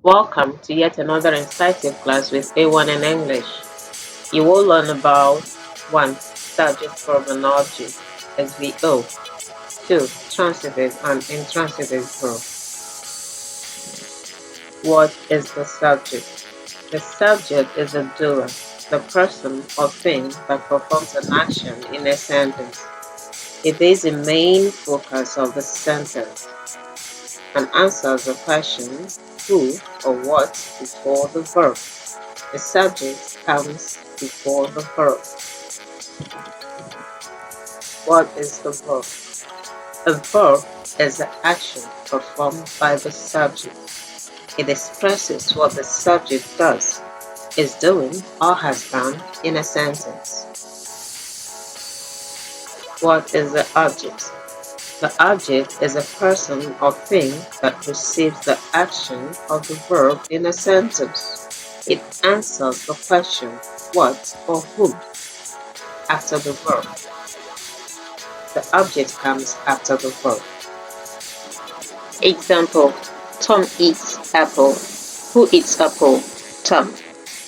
Welcome to yet another insightful class with A1 in English. You will learn about 1. Subject, verb, and object, SVO. 2. Transitive and intransitive verb. What is the subject? The subject is a doer, the person or thing that performs an action in a sentence. It is the main focus of the sentence and answers the question who or what before the verb. The subject comes before the verb. What is the verb? A verb is the action performed by the subject. It expresses what the subject does, is doing, or has done in a sentence. What is the object? The object is a person or thing that receives the action of the verb in a sentence. It answers the question what or who after the verb. The object comes after the verb. Example: Tom eats apple. Who eats apple? Tom.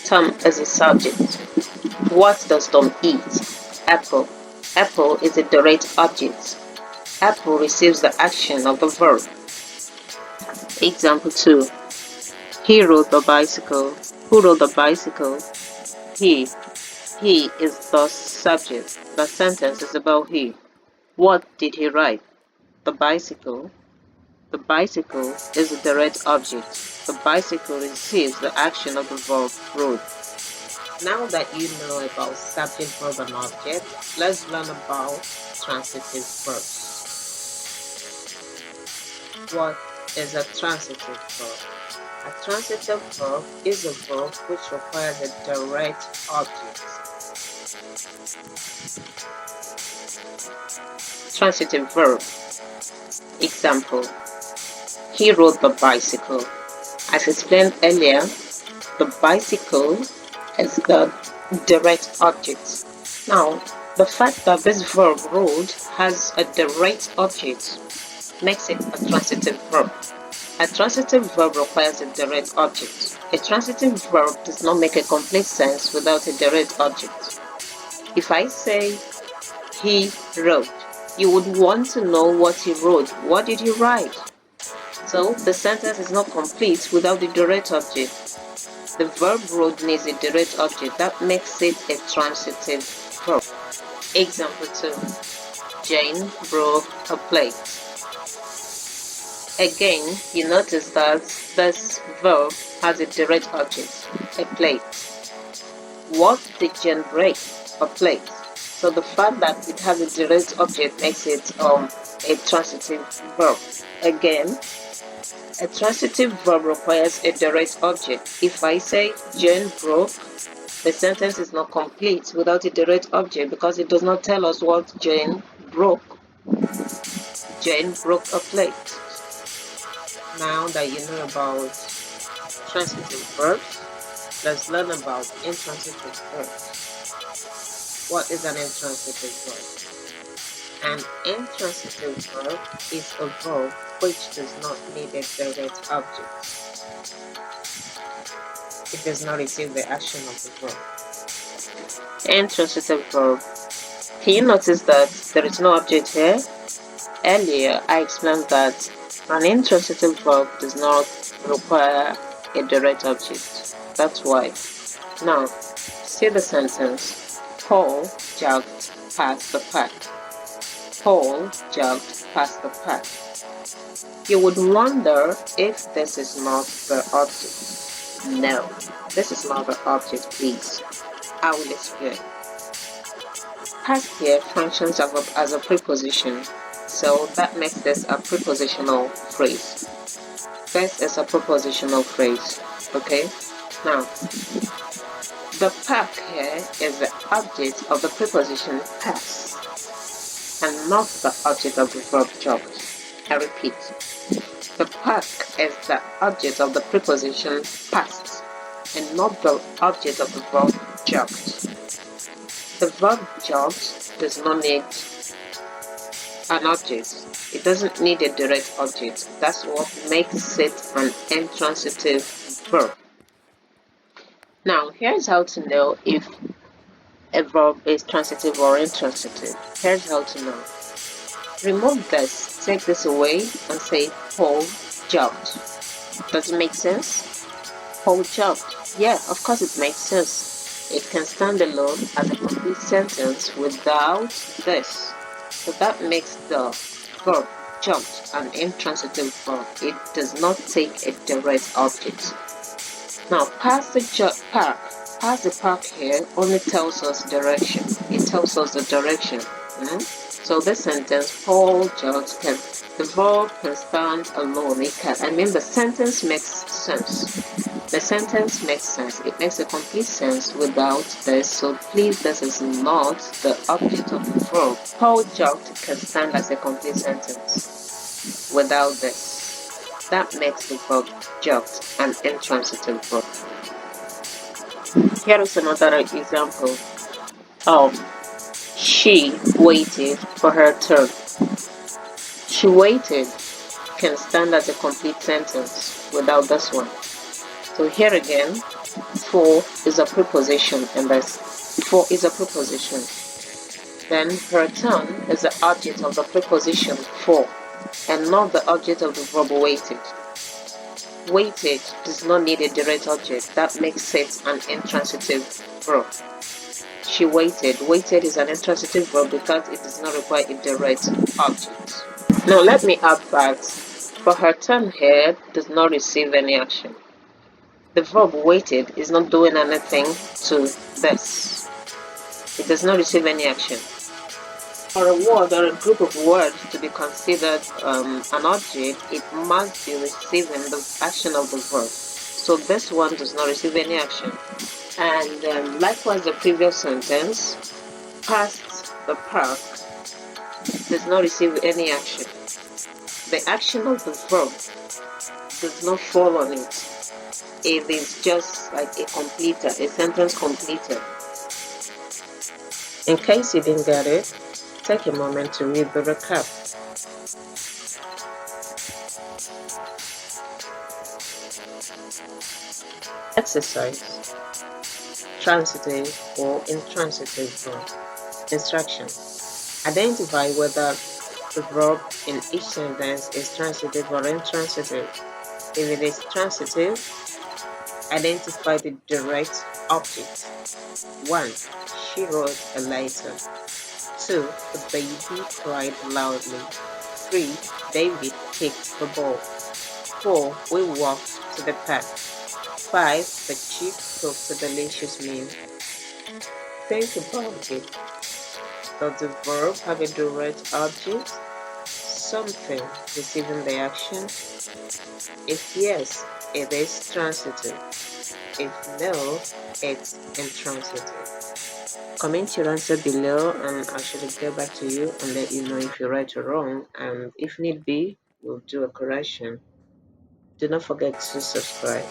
Tom is the subject. What does Tom eat? Apple. Apple is a direct object. Apple receives the action of the verb. Example 2. He rode the bicycle. Who rode the bicycle? He. He is the subject. The sentence is about he. What did he ride? The bicycle. The bicycle is a direct object. The bicycle receives the action of the verb rode. Now that you know about subject, verb, and object, let's learn about transitive verbs. What is a transitive verb? A transitive verb is a verb which requires a direct object. Transitive verb. Example: he rode the bicycle. As explained earlier, the bicycle is the direct object. Now, the fact that this verb rode has a direct object makes it a transitive verb. A transitive verb requires a direct object. A transitive verb does not make a complete sense without a direct object. If I say he rode, you would want to know what he rode. What did he ride? So the sentence is not complete without the direct object. The verb rode needs a direct object. That makes it a transitive verb. Example 2. Jane broke a plate. Again, you notice that this verb has a direct object, a plate. What did Jane break? A plate. So the fact that it has a direct object makes it a transitive verb. Again, a transitive verb requires a direct object. If I say Jane broke, the sentence is not complete without a direct object because it does not tell us what Jane broke. Jane broke a plate. Now that you know about transitive verbs, let's learn about intransitive verbs. What is an intransitive verb? An intransitive verb is a verb which does not need a direct object. It does not receive the action of the verb. Intransitive verb. Can you notice that there is no object here? Earlier, I explained that an intransitive verb does not require a direct object. That's why. Now, see the sentence. Paul jogged past the park. Paul jogged past the park. You would wonder if this is not the object. No, this is not the object, please. I will explain. Past here functions as a preposition, so that makes this a prepositional phrase. This is a prepositional phrase, okay? Now, the park here is the object of the preposition past and not the object of the verb jogged. I repeat, the park is the object of the preposition past and not the object of the verb jogged. The verb jogged does not need an object. It doesn't need a direct object. That's what makes it an intransitive verb. Now, here's how to know if a verb is transitive or intransitive. Here's how to know. Remove this, take this away, and say Paul jumped. Does it make sense? Paul jumped. Yeah, of course it makes sense. It can stand alone as a complete sentence without this. So that makes the verb jumped an intransitive verb. It does not take a direct object. Now, park. Pass the park here only tells us direction. It tells us the direction. So this sentence, Paul jogs, the verb can stand alone. The sentence makes sense. The sentence makes sense. It makes a complete sense without this. So please, this is not the object of the verb. Paul jogged can stand as a complete sentence without this. That makes the verb jogged an intransitive verb. Here is another example. She waited for her turn. She waited can stand as a complete sentence without this one. So here again, for is a preposition, and this for is a preposition. Then her turn is the object of the preposition for, and not the object of the verb waited. Waited does not need a direct object. That makes it an intransitive verb. She waited. Waited is an intransitive verb because it does not require a direct object. Now let me add that for her turn here does not receive any action. The verb waited is not doing anything to this. It does not receive any action. For a word or a group of words to be considered an object, it must be receiving the action of the verb. So this one does not receive any action. And likewise, the previous sentence, past the park, does not receive any action. The action of the verb does not fall on it. It is just like a completer, a sentence completer. In case you didn't get it, take a moment to read the recap. Exercise. Transitive or intransitive verb. Instruction. Identify whether the verb in each sentence is transitive or intransitive. If it is transitive, identify the direct object. 1. She wrote a letter. 2. The baby cried loudly. 3. David kicked the ball. 4. We walked to the park. 5. The chief cooked a delicious meal. Think about it. Does the verb have a direct object? Something receiving the action? If yes, it is transitive. If no, it's intransitive. Comment your answer below and I shall get back to you and let you know if you're right or wrong, and if need be, we'll do a correction. Do not forget to subscribe.